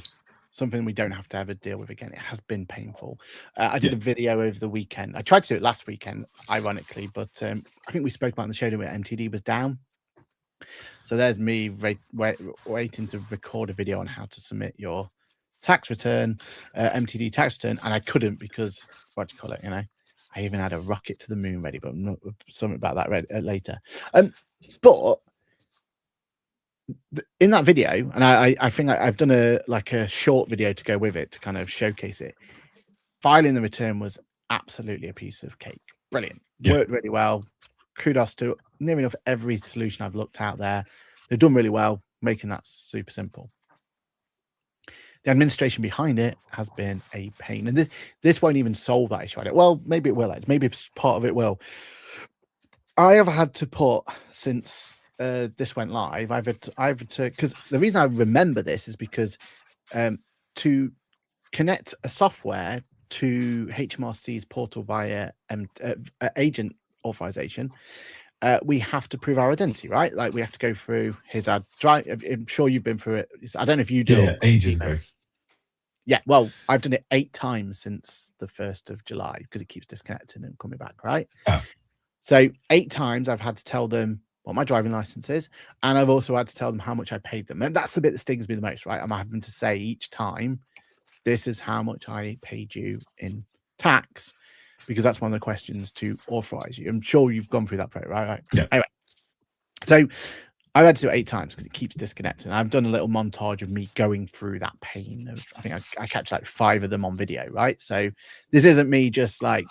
something we don't have to ever deal with again. It has been painful. I did a video over the weekend. I tried to do it last weekend, ironically, but I think we spoke about in the show that MTD was down. So there's me waiting to record a video on how to submit your tax return, MTD tax return, and I couldn't because, what do you call it, I even had a rocket to the moon ready, but I'm not something about that later. But in that video, and I think I've done a short video to go with it to kind of showcase it. Filing the return was absolutely a piece of cake. Brilliant. Worked really well. Kudos to near enough every solution I've looked out there. They've done really well, making that super simple. The administration behind it has been a pain, and this won't even solve that issue. Well, maybe it will. Maybe part of it will. I have had to put, since this went live, I've had to, because the reason I remember this is because to connect a software to HMRC's portal via agent authorization, we have to prove our identity, right? Like, we have to go through his drive. I'm sure you've been through it. I don't know if you do. Yeah, ages ago. Yeah, well, I've done it 8 times since the 1st of July because it keeps disconnecting and coming back, right? Oh. So 8 times I've had to tell them what my driving license is, and I've also had to tell them how much I paid them. And that's the bit that stings me the most, right? I'm having to say each time, this is how much I paid you in tax, because that's one of the questions to authorize you. I'm sure you've gone through that, right? Yeah. Anyway, so I've had to do it 8 times because it keeps disconnecting. I've done a little montage of me going through that pain of, I think I catch like 5 of them on video, right? So this isn't me just like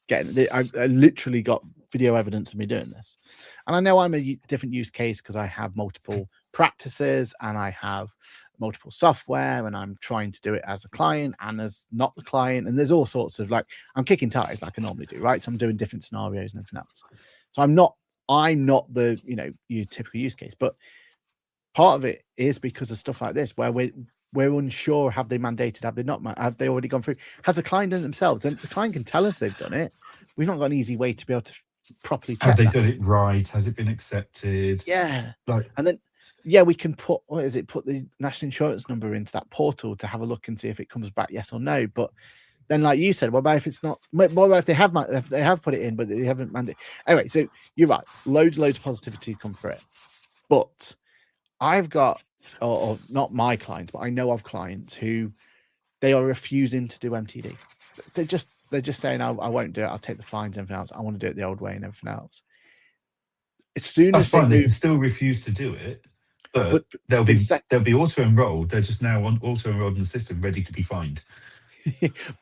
getting, I literally got video evidence of me doing this. And I know I'm a different use case because I have multiple practices and I have multiple software, and I'm trying to do it as a client and as not the client. And there's all sorts of, like, I'm kicking tires like I normally do, right? So I'm doing different scenarios and everything else. So I'm not the, your typical use case, but part of it is because of stuff like this, where we're unsure, have they mandated, have they not, have they already gone through, has the client done it themselves? And the client can tell us they've done it. We've not got an easy way to be able to properly check Have they that. done it right? Has it been accepted? Yeah. Like, And then, yeah, we can put, what is it, put the national insurance number into that portal to have a look and see if it comes back yes or no. But then, like you said, what about if it's not, what about if they have put it in, but they haven't mandated? Anyway, so you're right. Loads of positivity come for it. But I've got, or not my clients, but I know of clients who they are refusing to do MTD. They're just saying, I won't do it. I'll take the fines and everything else. I want to do it the old way and everything else. As soon that's as they fine. They move, can still refuse to do it, but but they'll be auto enrolled. They're just now auto enrolled in the system, ready to be fined.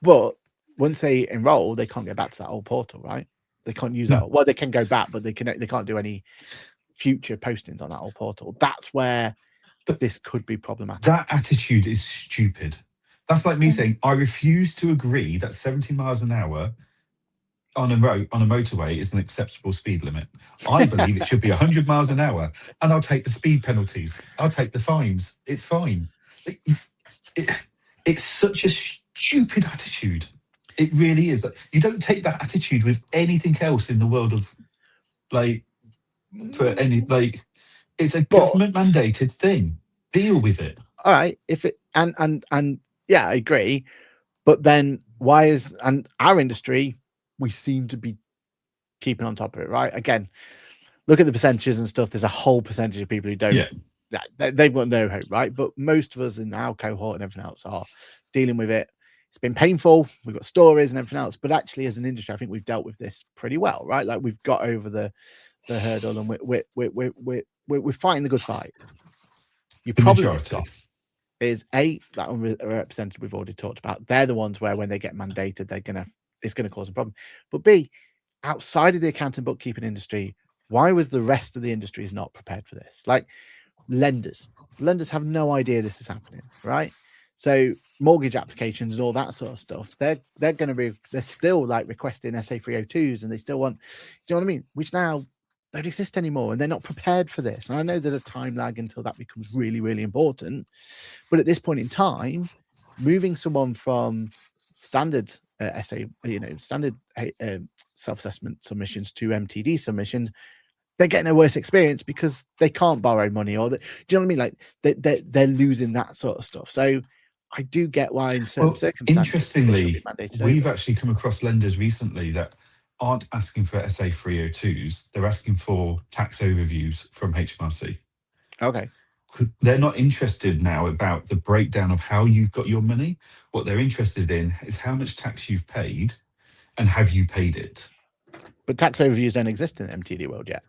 but once they enroll, they can't get back to that old portal, right? They can't use that. Well, they can go back, but they can't do any future postings on that old portal. That's where this could be problematic. That attitude is stupid. That's like me saying, I refuse to agree that 70 miles an hour on a motorway is an acceptable speed limit. I believe it should be 100 miles an hour, and I'll take the speed penalties. I'll take the fines. It's fine. It's such a stupid attitude. It really is. You don't take that attitude with anything else in the world of, like, for any, like, it's a government mandated thing. Deal with it. All right. If it and yeah, I agree. But then why is, and our industry, we seem to be keeping on top of it, right? Again, look at the percentages and stuff. There's a whole percentage of people who don't. Yeah. They've got no hope, right? But most of us in our cohort and everything else are dealing with it. It's been painful. We've got stories and everything else, but actually, as an industry, I think we've dealt with this pretty well, right? Like we've got over the hurdle, and we're fighting the good fight. You probably is that unrepresented. We've already talked about. They're the ones where when they get mandated, it's gonna cause a problem. But B, outside of the accounting bookkeeping industry, why was the rest of the industries not prepared for this? Like lenders have no idea this is happening, right? So mortgage applications and all that sort of stuff, they're still like requesting SA 302s, and they still want, do you know what I mean? Which now don't exist anymore, and they're not prepared for this. And I know there's a time lag until that becomes really, really important. But at this point in time, moving someone from standard essay, standard self-assessment submissions to MTD submissions, they're getting a worse experience because they can't borrow money, or do you know what I mean? Like they're losing that sort of stuff. So I do get why in certain circumstances. Interestingly, we've actually come across lenders recently that aren't asking for SA 302s. They're asking for tax overviews from HMRC. Okay. They're not interested now about the breakdown of how you've got your money. What they're interested in is how much tax you've paid and have you paid it. But tax overviews don't exist in the MTD world yet.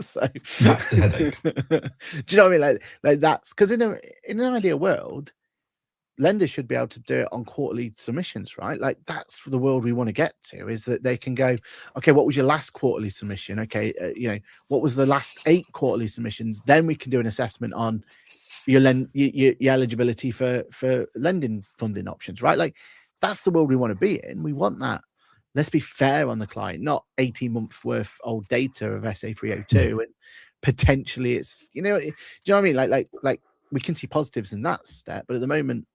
So that's the headache. Do you know what I mean? Like that's because in an ideal world, lenders should be able to do it on quarterly submissions, right? Like that's the world we want to get to, is that they can go, okay, what was your last quarterly submission? Okay, what was the last 8 quarterly submissions? Then we can do an assessment on your eligibility for lending funding options, right? Like that's the world we want to be in. We want that. Let's be fair on the client, not 18 months worth old data of SA 302, and potentially it's, do you know what I mean? Like we can see positives in that step, but at the moment,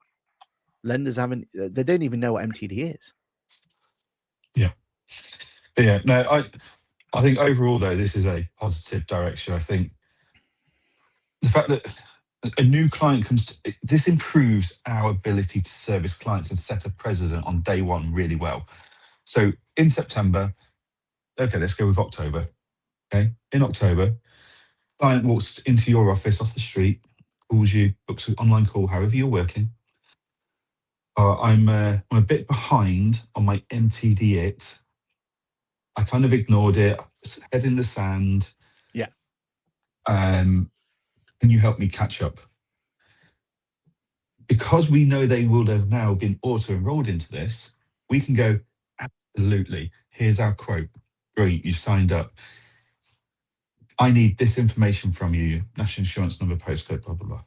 lenders they don't even know what MTD is. Yeah. No, I think overall though, this is a positive direction. I think the fact that a new client this improves our ability to service clients and set a precedent on day one really well. So in September, okay, let's go with October. Okay, in October, client walks into your office off the street, calls you, books an online call, however you're working. I'm a bit behind on my MTD it. I kind of ignored it, head in the sand. Yeah. Can you help me catch up? Because we know they will have now been auto-enrolled into this, we can go, absolutely, here's our quote. Great, you've signed up. I need this information from you, national insurance number, postcode, blah, blah, blah.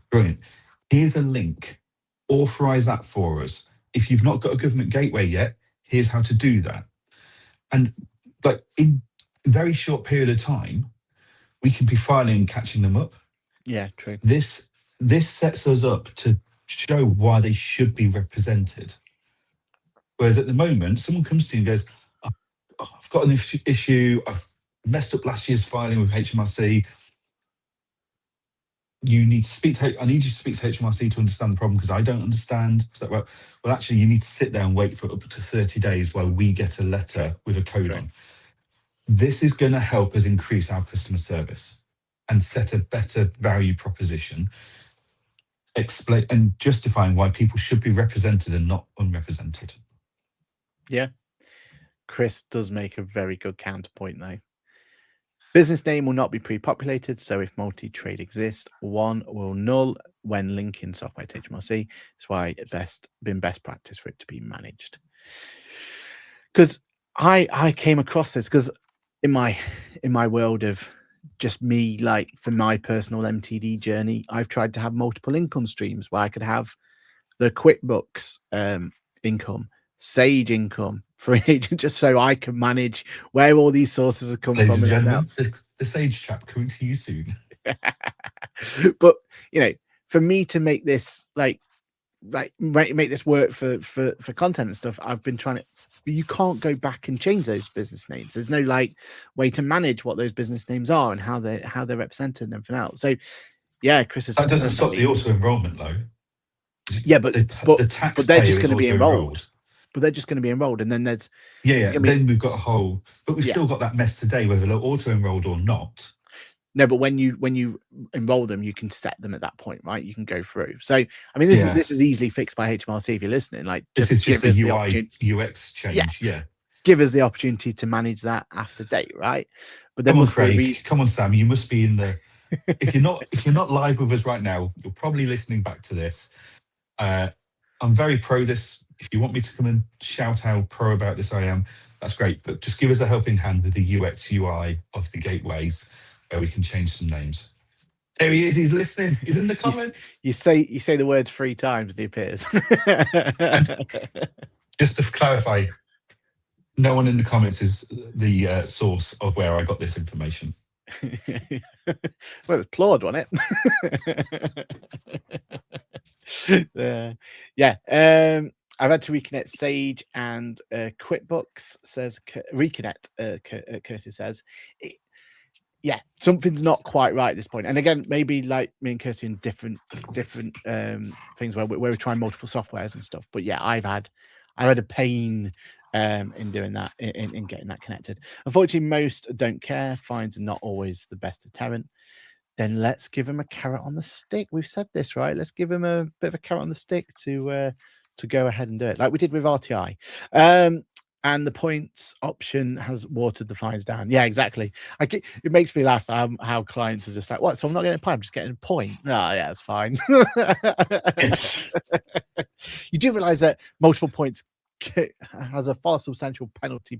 Brilliant. Here's a link. Authorize that for us. If you've not got a government gateway yet, here's how to do that. And like in a very short period of time, we can be filing and catching them up. Yeah, true. This this sets us up to show why they should be represented. Whereas at the moment, someone comes to you and goes, "Oh, I've got an issue, I've messed up last year's filing with HMRC. You need to speak to, I need you to speak to HMRC to understand the problem because I don't understand." So, well, actually, you need to sit there and wait for up to 30 days while we get a letter with a code on. This is going to help us increase our customer service and set a better value proposition, explain and justifying why people should be represented and not unrepresented. Yeah. Chris does make a very good counterpoint, though. Business name will not be pre-populated, so if multi-trade exists, one will null when linking software to HMRC. That's why it's been best practice for it to be managed. Because I came across this because in my world of just me, like for my personal MTD journey, I've tried to have multiple income streams where I could have the QuickBooks income, Sage income, free agent, just so I can manage where all these sources have come Ladies from. and gentlemen, the Sage chap coming to you soon. But for me to make this make this work for content and stuff, I've been trying to. You can't go back and change those business names. There's no way to manage what those business names are and how they're represented and everything else. So yeah, Chris is. That doesn't stop the auto enrollment though. Yeah, but the taxpayer they're just going to be enrolled. But they're just going to be enrolled, and then there's then we've got a whole. But we've still got that mess today, whether they're auto enrolled or not. No, but when you enroll them, you can set them at that point, right? You can go through. So I mean, this is easily fixed by HMRC if you're listening. Like this is just a UI UX change. Yeah. Give us the opportunity to manage that after date, right? But then come on, Craig. Come on, Sam. You must be in the. if you're not live with us right now, you're probably listening back to this. I'm very pro this. If you want me to come and shout how pro about this, I am. That's great. But just give us a helping hand with the UX UI of the gateways, where we can change some names. There he is. He's listening. He's in the comments. You say the words 3 times and he appears. Just to clarify, no one in the comments is the source of where I got this information. Well, it was Claude, wasn't it? I've had to reconnect Sage and QuickBooks, says reconnect. Kirsty says, something's not quite right at this point. And again, maybe like me and Kirsty in different things where we're trying multiple softwares and stuff. But yeah, I've had a pain in doing that, in getting that connected. Unfortunately, most don't care. Fines are not always the best deterrent. Then let's give them a carrot on the stick. We've said this, right? Let's give them a bit of a carrot on the stick to go ahead and do it, like we did with RTI. And the points option has watered the fines down. Yeah, exactly. It makes me laugh how clients are just like, what? So I'm not getting a point, I'm just getting a point. Oh, yeah, it's fine. You do realize that multiple points has a far substantial penalty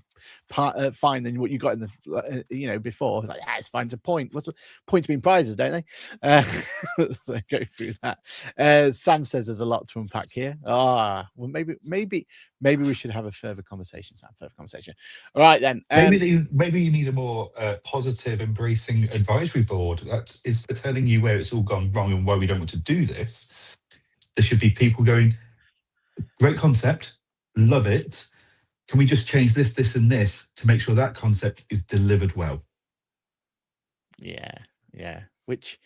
fine than what you got in the before. Like, it's fine, it's a point. What's the points being prizes, don't they? So go through that. Sam says there's a lot to unpack here. Well, maybe we should have a further conversation, Sam. All right then. Maybe you need a more positive, embracing advisory board that is telling you where it's all gone wrong and why we don't want to do this. There should be people going, great concept, love it. Can we just change this, this, and this to make sure that concept is delivered well? Yeah. Which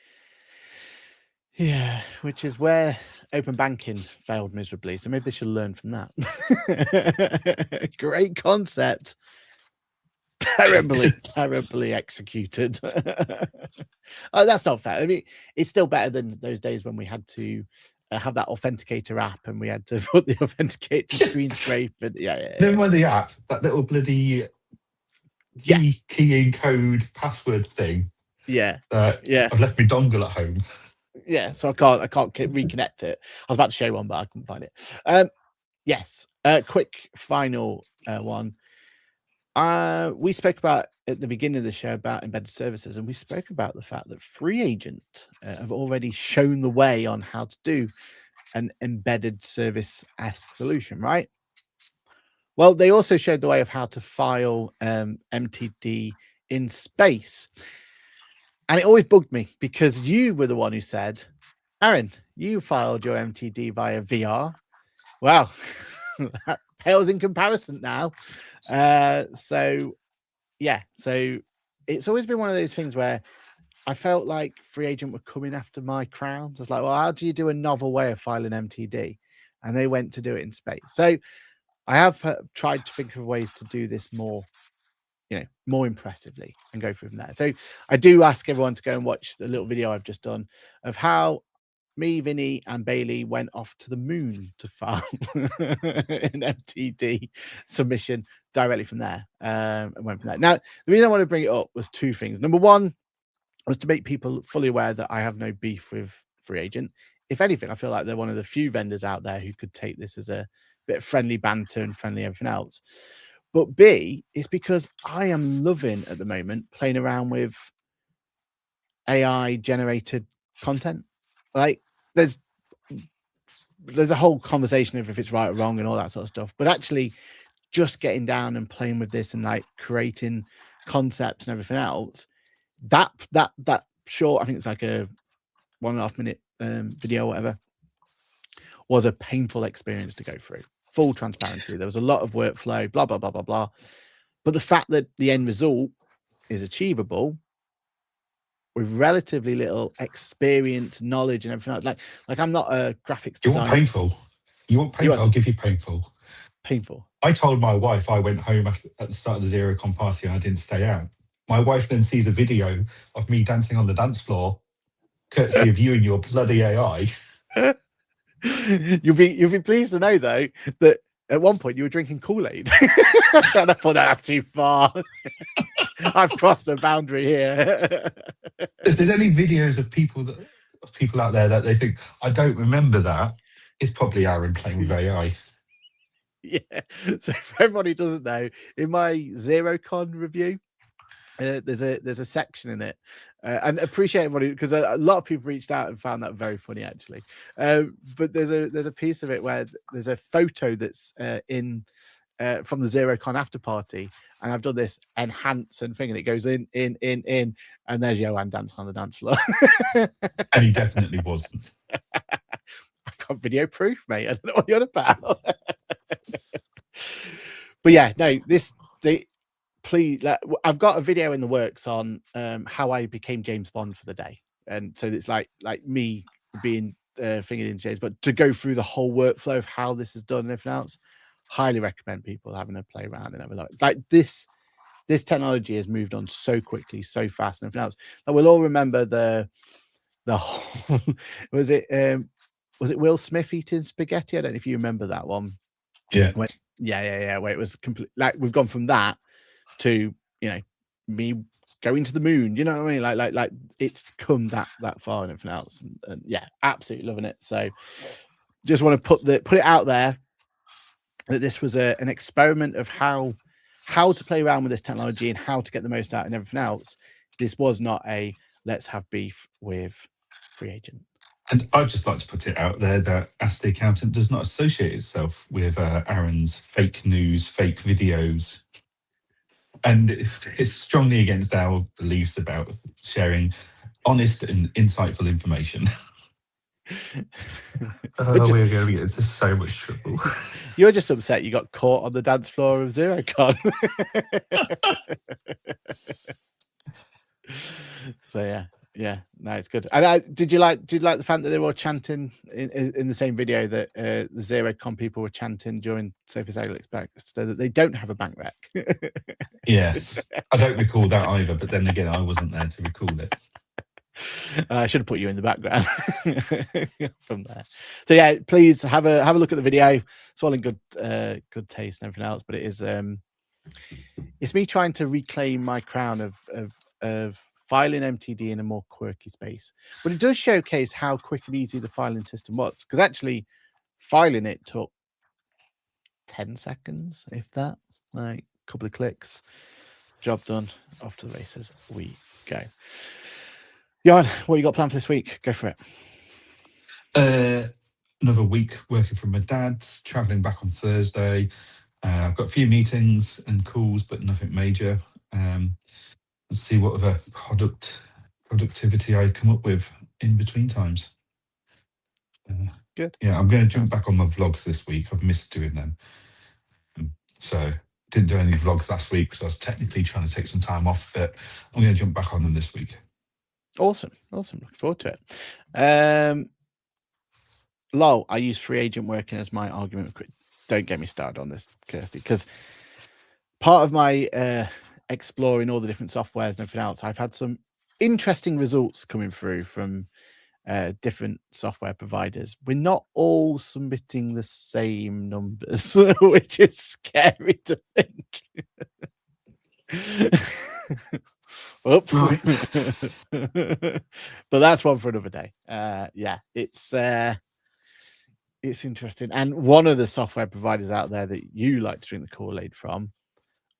is where open banking failed miserably. So maybe they should learn from that. Great concept. Terribly executed. That's not fair. I mean, it's still better than those days when we had to have that authenticator app and we had to put the authenticator screen scrape. And Never mind the app, that little bloody key in code password thing. I've left my dongle at home. Yeah, so I can't reconnect it. I was about to show one, but I couldn't find it. Yes. Quick final one. We spoke about at the beginning of the show about embedded services, and we spoke about the fact that FreeAgent have already shown the way on how to do an embedded service-esque solution, right? Well, they also showed the way of how to file MTD in space. And it always bugged me because you were the one who said, Aaron, you filed your MTD via VR. Wow, that pales in comparison now. So it's always been one of those things where I felt like Free Agent were coming after my crown. I was like, well, how do you do a novel way of filing MTD? And they went to do it in space. So I have tried to think of ways to do this more, more impressively and go from there. So I do ask everyone to go and watch the little video I've just done of how me, Vinny, and Bailey went off to the moon to file an MTD submission directly from there. And went from there. Now, the reason I want to bring it up was two things. Number one was to make people fully aware that I have no beef with Free Agent. If anything, I feel like they're one of the few vendors out there who could take this as a bit of friendly banter and friendly everything else. But B, it's because I am loving at the moment playing around with AI generated content. Like there's a whole conversation of if it's right or wrong and all that sort of stuff. But actually just getting down and playing with this and like creating concepts and everything else, that short, I think it's like a 1.5 minute video or whatever, was a painful experience to go through. Full transparency. There was a lot of workflow, blah, blah, blah, blah, blah. But the fact that the end result is achievable with relatively little experience, knowledge, and everything like I'm not a graphics designer. You want painful? You want painful? I'll give you painful. Painful. I told my wife I went home at the start of the Xerocon party and I didn't stay out. My wife then sees a video of me dancing on the dance floor, courtesy of you and your bloody AI. You'll be pleased to know though that at one point you were drinking Kool-Aid. And I thought that's too far. I've crossed a boundary here. If there's any videos of people out there that they think I don't remember that, it's probably Aaron playing with AI. Yeah. So for everyone who doesn't know, in my Xerocon review, there's a section in it, and appreciate everybody because a lot of people reached out and found that very funny actually. But there's a piece of it where there's a photo that's in from the Xerocon after party, and I've done this enhance and thing, and it goes in, and there's Johan dancing on the dance floor. And he definitely wasn't. I've got video proof, mate. I don't know what you're on about. But yeah, no, please, I've got a video in the works on how I became James Bond for the day, and so it's like me being fingered in James, but to go through the whole workflow of how this is done and everything else, highly recommend people having a play around and having like this technology has moved on so quickly, so fast, and everything else. Like we'll all remember the whole was it Will Smith eating spaghetti? I don't know if you remember that one. Yeah. Where it was complete. Like we've gone from that to me going to the moon. You know what I mean? Like it's come that far and everything else. And yeah, absolutely loving it. So just want to put it out there that this was an experiment of how to play around with this technology and how to get the most out and everything else. This was not a let's have beef with Free Agent. And I'd just like to put it out there that Ask the Accountant does not associate itself with Aaron's fake news, fake videos. And it's strongly against our beliefs about sharing honest and insightful information. We're going to get into so much trouble. You're just upset you got caught on the dance floor of Xerocon. So yeah, no, it's good. And did you like the fact that they were all chanting in the same video that the Xerocon people were chanting during Sophie's Expo, so that they don't have a bank wreck? Yes, I don't recall that either. But then again, I wasn't there to recall it. I should have put you in the background from there. So yeah, please have a look at the video. It's all in good taste and everything else, but it is it's me trying to reclaim my crown of filing MTD in a more quirky space. But it does showcase how quick and easy the filing system was, because actually filing it took 10 seconds, if that, like a couple of clicks, job done, off to the races we go. Johan, what you got planned for this week? Go for it. Another week working from my dad's, traveling back on Thursday. I've got a few meetings and calls, but nothing major. Let's see what other productivity I come up with in between times. Good. Yeah, I'm going to jump back on my vlogs this week. I've missed doing them. So didn't do any vlogs last week because I was technically trying to take some time off, but I'm going to jump back on them this week. Awesome. Looking forward to it. Lol, I use free agent working as my argument. Don't get me started on this, Kirsty, because part of my exploring all the different softwares and everything else, I've had some interesting results coming through from different software providers. We're not all submitting the same numbers, which is scary to think. Oops. But that's one for another day. Yeah, it's interesting. And one of the software providers out there that you like to drink the Kool-Aid from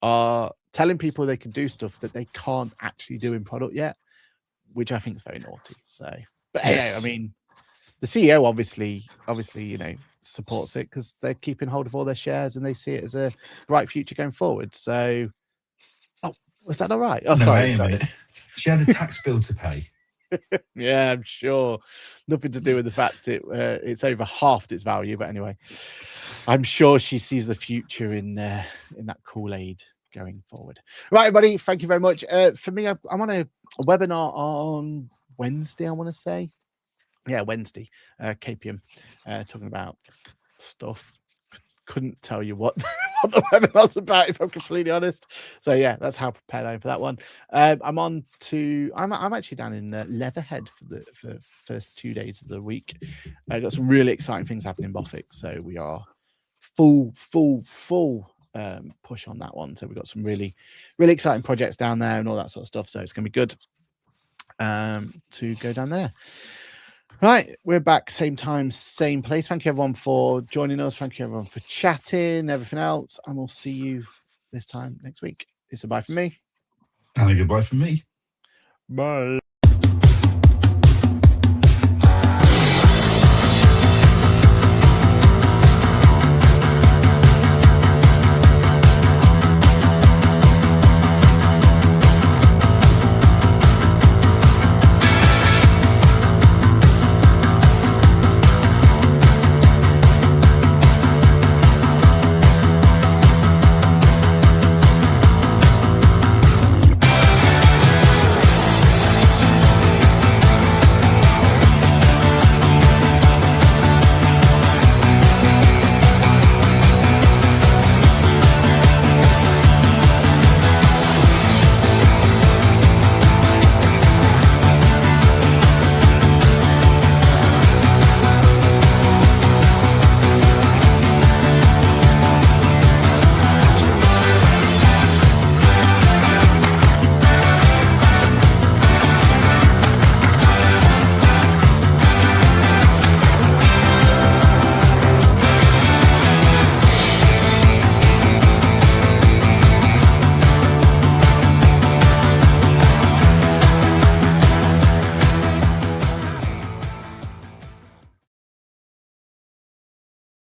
are telling people they can do stuff that they can't actually do in product yet, which I think is very naughty. So, but hey, I mean, the CEO obviously, supports it because they're keeping hold of all their shares and they see it as a bright future going forward. So, oh, was that all right? Oh, no, sorry. Wait a minute. She had a tax bill to pay. Yeah, I'm sure. Nothing to do with the fact it's over halved its value, but anyway, I'm sure she sees the future in that Kool-Aid going forward. Right, everybody, thank you very much. For me, I'm on a webinar on Wednesday, I want to say. Yeah, Wednesday, KPM, talking about stuff. Couldn't tell you what the webinar's about, if I'm completely honest. So yeah, that's how prepared I am for that one. I'm actually down in Leatherhead for the first 2 days of the week. I got some really exciting things happening in Boffick, so we are full push on that one. So we've got some really exciting projects down there and all that sort of stuff. So it's gonna be good to go down there. Right, we're back, same time, same place. Thank you everyone for joining us. Thank you everyone for chatting, everything else, and we'll see you this time next week. It's a bye from me. And a goodbye from me. Bye.